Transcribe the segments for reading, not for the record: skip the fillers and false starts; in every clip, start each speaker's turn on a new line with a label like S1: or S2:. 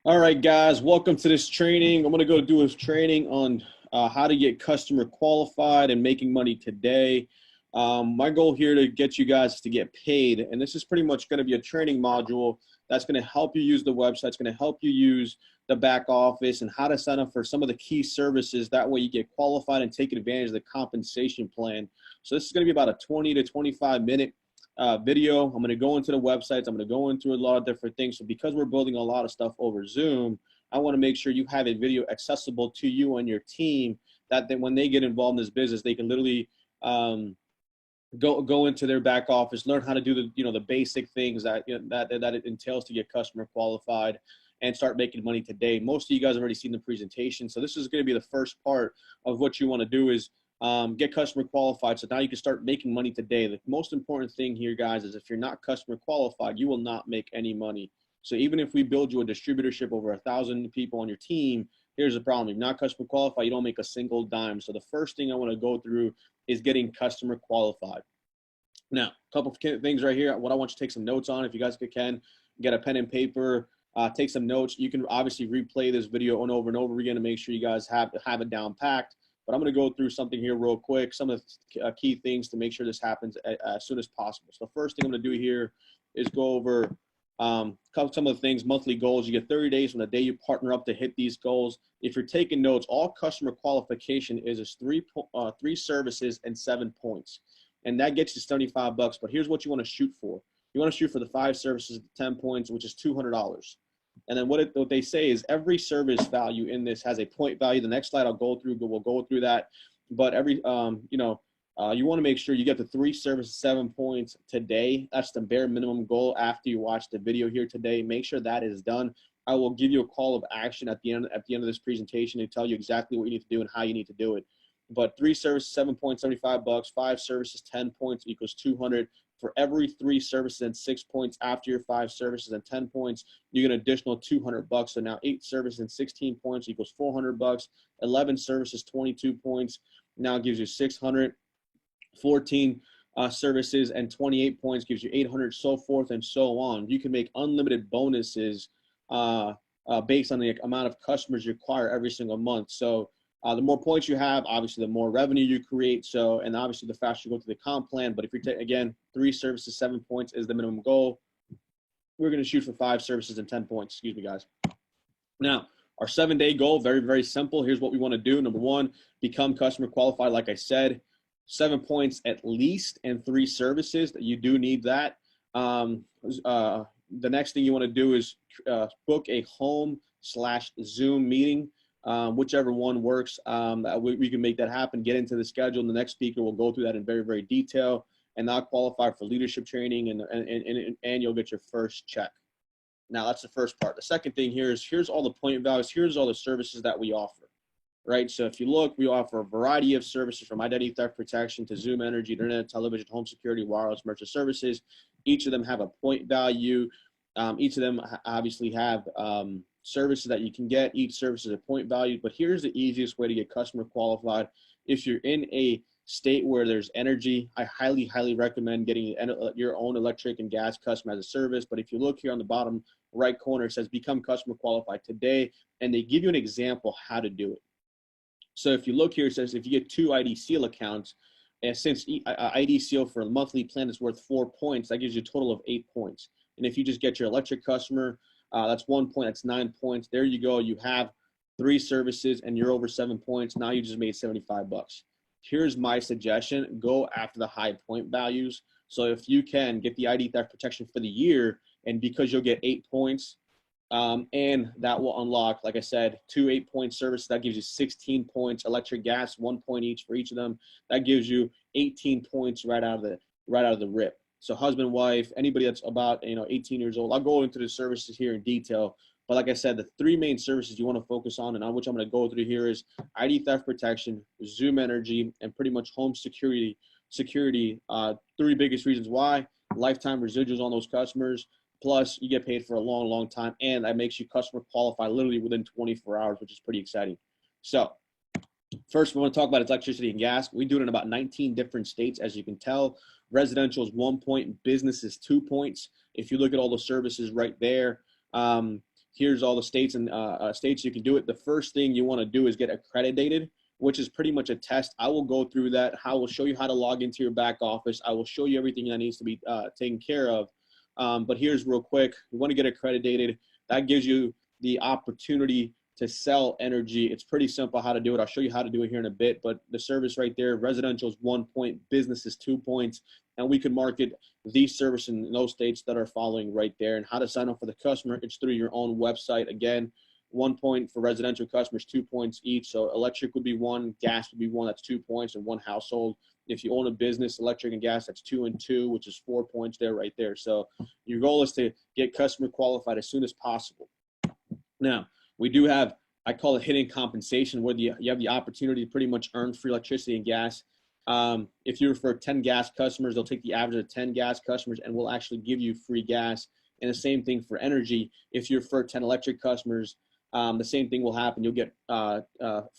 S1: All right, guys, welcome to this training. I'm going to go do a training on how to get customer qualified and making money today. My goal here to get you guys is to get paid, and this is pretty much going to be a training module that's going to help you use the website. It's going to help you use the back office and how to sign up for some of the key services. That way you get qualified and take advantage of the compensation plan. So this is going to be about a 20 to 25 minute video. I'm going to go into the websites. I'm going to go into a lot of different things. So because we're building a lot of stuff over Zoom, I want to make sure you have a video accessible to you and your team that when they get involved in this business, they can literally go into their back office, learn how to do the basic things that that it entails to get customer qualified and start making money today. Most of you guys have already seen the presentation, so this is going to be the first part of what you want to do is get customer qualified. So now you can start making money today. The most important thing here, guys, is if you're not customer qualified, you will not make any money. So even if we build you a distributorship over 1,000 people on your team, here's the problem. If you're not customer qualified, you don't make a single dime. So the first thing I want to go through is getting customer qualified. Now, a couple of things right here. What I want you to take some notes on, if you guys can, get a pen and paper, take some notes. You can obviously replay this video over and over again to make sure you guys have it down packed. But I'm going to go through something here real quick, some of the key things to make sure this happens as soon as possible. So the first thing I'm going to do here is go over some of the things, monthly goals. You get 30 days from the day you partner up to hit these goals. If you're taking notes, all customer qualification is three services and 7 points. And that gets you $75. But here's what you want to shoot for. You want to shoot for the 5 services, 10 points, which is $200. And then what they say is every service value in this has a point value. The next slide I'll go through, but we'll go through that. But every, you want to make sure you get the 3 services, 7 points today. That's the bare minimum goal after you watch the video here today. Make sure that is done. I will give you a call of action at the end of this presentation to tell you exactly what you need to do and how you need to do it. But 3 services, 7 points, $75. 5 services, 10 points equals 200. For every 3 services and 6 points after your 5 services and 10 points, you get an additional $200. So now 8 services and 16 points equals $400. 11 services, 22 points, now gives you 600. 14 services and 28 points gives you 800, so forth and so on. You can make unlimited bonuses based on the amount of customers you acquire every single month. So the more points you have, obviously, the more revenue you create. So, and obviously, the faster you go through the comp plan. But if you're again, 3 services, 7 points is the minimum goal. We're going to shoot for 5 services and 10 points. Excuse me, guys. Now, our 7-day goal, very, very simple. Here's what we want to do. Number 1, become customer qualified. Like I said, 7 points at least and 3 services. That you do need that. The next thing you want to do is book a home/Zoom meeting. Whichever one works, we can make that happen, get into the schedule, and the next speaker will go through that in very, very detail, and not qualify for leadership training, and you'll get your first check. Now, that's the first part. The second thing here is here's all the point values, here's all the services that we offer, right? So if you look, we offer a variety of services from identity theft protection to Zoom energy, internet, television, home security, wireless, merchant services. Each of them have a point value. Each of them obviously have services that you can get. Each service is a point value, but here's the easiest way to get customer qualified. If you're in a state where there's energy, I highly, highly recommend getting your own electric and gas customer as a service. But if you look here on the bottom right corner, it says become customer qualified today, and they give you an example how to do it. So if you look here, it says if you get 2 ID Seal accounts, and since ID Seal for a monthly plan is worth 4 points, that gives you a total of 8 points. And if you just get your electric customer, that's 1 point, that's 9 points. There you go. You have 3 services and you're over 7 points. Now you just made $75. Here's my suggestion. Go after the high point values. So if you can get the ID theft protection for the year, and because you'll get 8 points, and that will unlock, like I said, 2 8-point services. That gives you 16 points. Electric, gas, 1 point each for each of them. That gives you 18 points right out of the rip. So husband, wife, anybody that's about 18 years old. I'll go into the services here in detail. But like I said, the 3 main services you want to focus on, and on which I'm going to go through here, is ID theft protection, Zoom energy, and pretty much home security. 3 biggest reasons why: lifetime residuals on those customers. Plus, you get paid for a long, long time, and that makes you customer qualified literally within 24 hours, which is pretty exciting. So first, we want to talk about electricity and gas. We do it in about 19 different states, as you can tell. Residential is 1 point, business is 2 points. If you look at all the services right there, here's all the states and states you can do it. The first thing you want to do is get accredited, which is pretty much a test. I will go through that. I will show you how to log into your back office. I will show you everything that needs to be taken care of. But here's real quick. You want to get accredited. That gives you the opportunity to sell energy. It's pretty simple how to do it. I'll show you how to do it here in a bit, but the service right there, residential is 1 point, business is 2 points, and we can market the service in those states that are following right there. And how to sign up for the customer, it's through your own website. Again, 1 point for residential customers, 2 points each. So electric would be 1, gas would be 1, that's 2 points in one household. If you own a business, electric and gas, that's 2 and 2, which is 4 points there right there. So your goal is to get customer qualified as soon as possible. Now, we do have, I call it hidden compensation, where you have the opportunity to pretty much earn free electricity and gas. If you refer 10 gas customers, they'll take the average of 10 gas customers and will actually give you free gas. And the same thing for energy. If you refer 10 electric customers, the same thing will happen. You'll get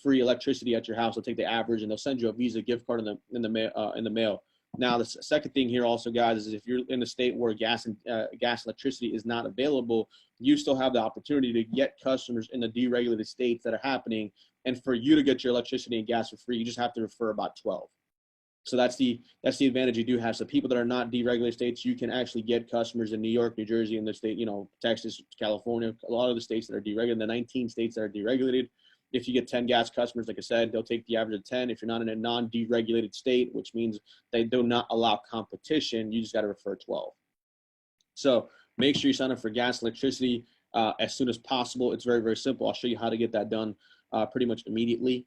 S1: free electricity at your house. They'll take the average and they'll send you a Visa gift card in the mail. Now, the second thing here also, guys, is if you're in a state where gas electricity is not available, you still have the opportunity to get customers in the deregulated states that are happening. And for you to get your electricity and gas for free, you just have to refer about 12. So that's the advantage you do have. So people that are not deregulated states, you can actually get customers in New York, New Jersey, and the state, Texas, California, a lot of the states that are deregulated, the 19 states that are deregulated. If you get 10 gas customers, like I said, they'll take the average of 10. If you're not in a non-deregulated state, which means they do not allow competition, you just got to refer 12. So make sure you sign up for gas, electricity as soon as possible. It's very, very simple. I'll show you how to get that done pretty much immediately.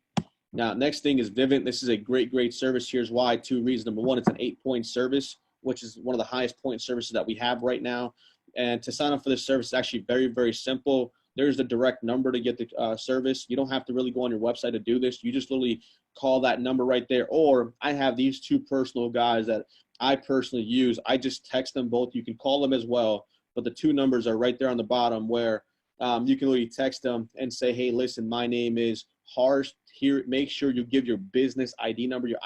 S1: Now, next thing is Vivint. This is a great, great service. Here's why. 2 reasons. Number one, it's an 8-point service, which is one of the highest point services that we have right now. And to sign up for this service is actually very, very simple. There's the direct number to get the service. You don't have to really go on your website to do this. You just literally call that number right there. Or I have these 2 personal guys that I personally use. I just text them both. You can call them as well, but the 2 numbers are right there on the bottom where you can literally text them and say, hey, listen, my name is Harsh. Here, make sure you give your business ID number, your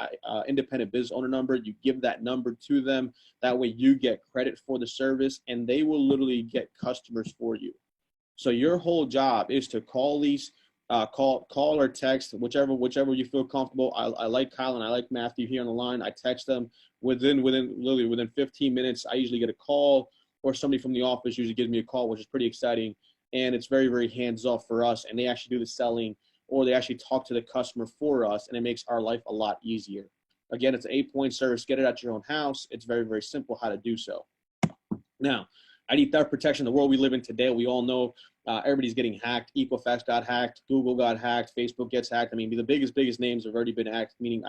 S1: independent business owner number. You give that number to them. That way you get credit for the service, and they will literally get customers for you. So your whole job is to call these, call or text, whichever you feel comfortable. I like Kyle and I like Matthew here on the line. I text them literally within 15 minutes. I usually get a call, or somebody from the office usually gives me a call, which is pretty exciting. And it's very, very hands-off for us. And they actually do the selling, or they actually talk to the customer for us, and it makes our life a lot easier. Again, it's an 8-point service. Get it at your own house. It's very, very simple how to do so. Now, ID theft protection, the world we live in today, we all know everybody's getting hacked. Equifax got hacked. Google got hacked. Facebook gets hacked. I mean, the biggest names have already been hacked, meaning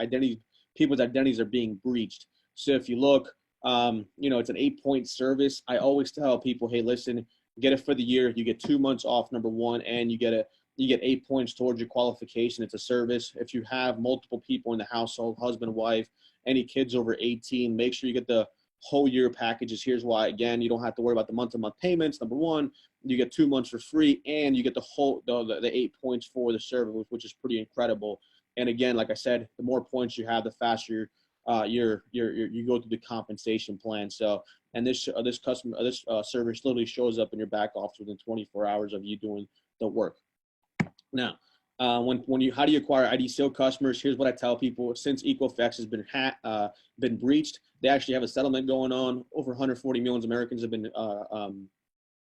S1: people's identities are being breached. So if you look, it's an 8-point service. I always tell people, hey, listen, get it for the year. You get 2 months off, number one, and you get 8 points towards your qualification. It's a service. If you have multiple people in the household, husband, wife, any kids over 18, make sure you get the whole year packages. Here's why. Again, you don't have to worry about the month-to-month payments. Number one, you get 2 months for free, and you get the 8 points for the service, which is pretty incredible. And again, like I said, the more points you have, the faster you go through the compensation plan. So, and this service literally shows up in your back office within 24 hours of you doing the work. Now, how do you acquire ID Seal customers? Here's what I tell people. Since Equifax has been breached, they actually have a settlement going on. Over 140 million Americans have been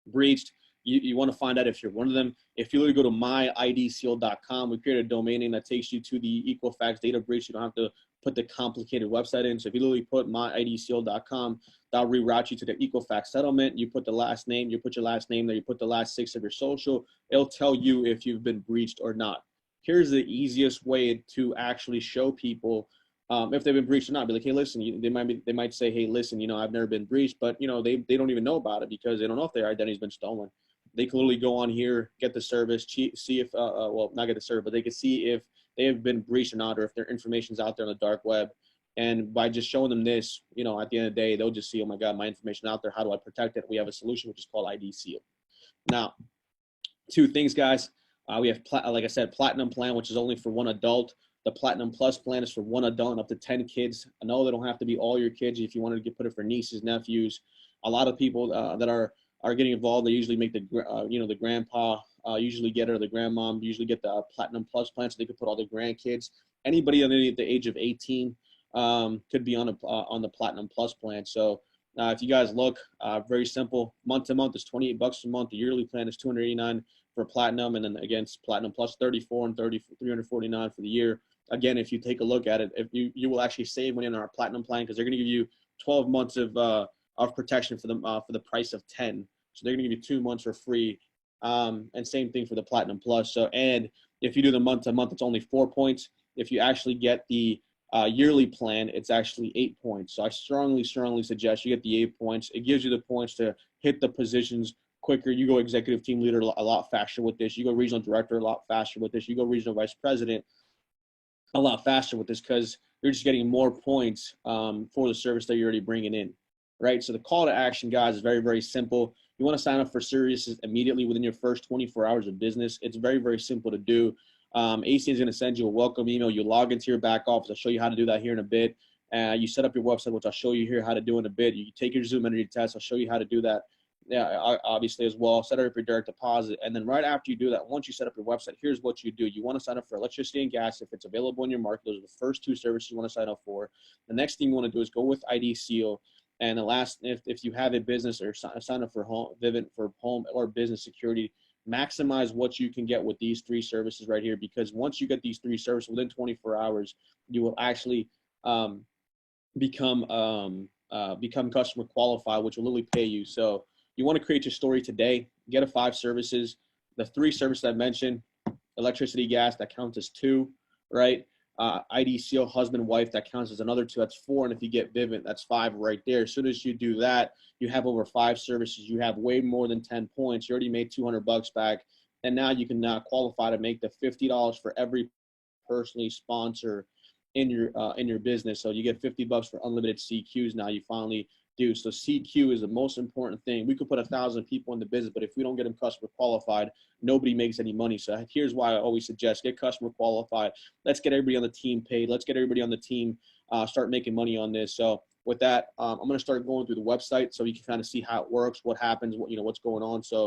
S1: breached. You want to find out if you're one of them. If you literally go to myidseal.com, we created a domain name that takes you to the Equifax data breach. You don't have to put the complicated website in. So if you literally put myidseal.com, that'll reroute you to the Equifax settlement. You put the last name, you put your last name there, you put the last 6 of your social. It'll tell you if you've been breached or not. Here's the easiest way to actually show people if they've been breached or not. Be like, hey, listen, they might say, hey, listen, I've never been breached, but they don't even know about it because they don't know if their identity's been stolen. They can literally go on here, get the service, see if not get the service, but they can see if they have been breached or not, or if their information's out there on the dark web. And by just showing them this, at the end of the day, they'll just see, oh my God, my information out there. How do I protect it? We have a solution, which is called ID Seal. Now, 2 things, guys. We have, like I said, Platinum plan, which is only for 1 adult. The Platinum Plus plan is for 1 adult and up to 10 kids. I know they don't have to be all your kids. If you wanted to put it for nieces, nephews, a lot of people that are are getting involved. They usually make the the grandpa usually get, or the grandmom usually get the Platinum Plus plan, so they could put all their grandkids. Anybody under the age of 18 could be on the Platinum Plus plan. So if you guys look, very simple. Month to month is $28 a month. The yearly plan is $289 for Platinum, and then against Platinum Plus, $34 and $349 for the year. Again, if you take a look at it, if you will actually save money on our Platinum plan, because they're going to give you 12 months of protection for the price of 10. So they're going to give you 2 months for free. And same thing for the Platinum Plus. So, and if you do the month to month, it's only 4 points. If you actually get the yearly plan, it's actually 8 points. So I strongly suggest you get the 8 points. It gives you the points to hit the positions quicker. You go executive team leader a lot faster with this. You go regional director a lot faster with this. You go regional vice president a lot faster with this, because you're just getting more points for the service that you're already bringing in, right? So the call to action, guys, is very, very simple. You want to sign up for services immediately within your first 24 hours of business. It's very, very simple to do. AC is going to send you a welcome email. You log into your back office. I'll show you how to do that here in a bit. You set up your website, which I'll show you here how to do in a bit. You take your Zoom energy test. I'll show you how to do that. Yeah, obviously as well. Set up your direct deposit. And then right after you do that, once you set up your website, here's what you do. You want to sign up for electricity and gas if it's available in your market. Those are the first 2 services you want to sign up for. The next thing you want to do is go with ID Seal. And the last, if you have a business or sign up for Vivint for home or business security, maximize what you can get with these 3 services right here, because once you get these 3 services within 24 hours, you will actually become customer qualified, which will literally pay you. So you want to create your story today. Get a 5 services. The 3 services I mentioned, electricity, gas, that counts as 2, right? ID Seal, husband, wife, that counts as another 2. That's 4. And if you get Vivint, that's 5 right there. As soon as you do that, you have over 5 services. You have way more than 10 points. You already made $200 back. And now you can qualify to make the $50 for every personally sponsor in your business. So you get $50 for unlimited CQs. Now you finally do. So CQ is the most important thing. We could put 1,000 people in the business, but if we don't get them customer qualified, nobody makes any money. So here's why I always suggest get customer qualified. Let's get everybody on the team paid. Let's get everybody on the team start making money on this. So with that, I'm going to start going through the website so you can kind of see how it works, what happens, what's going on. So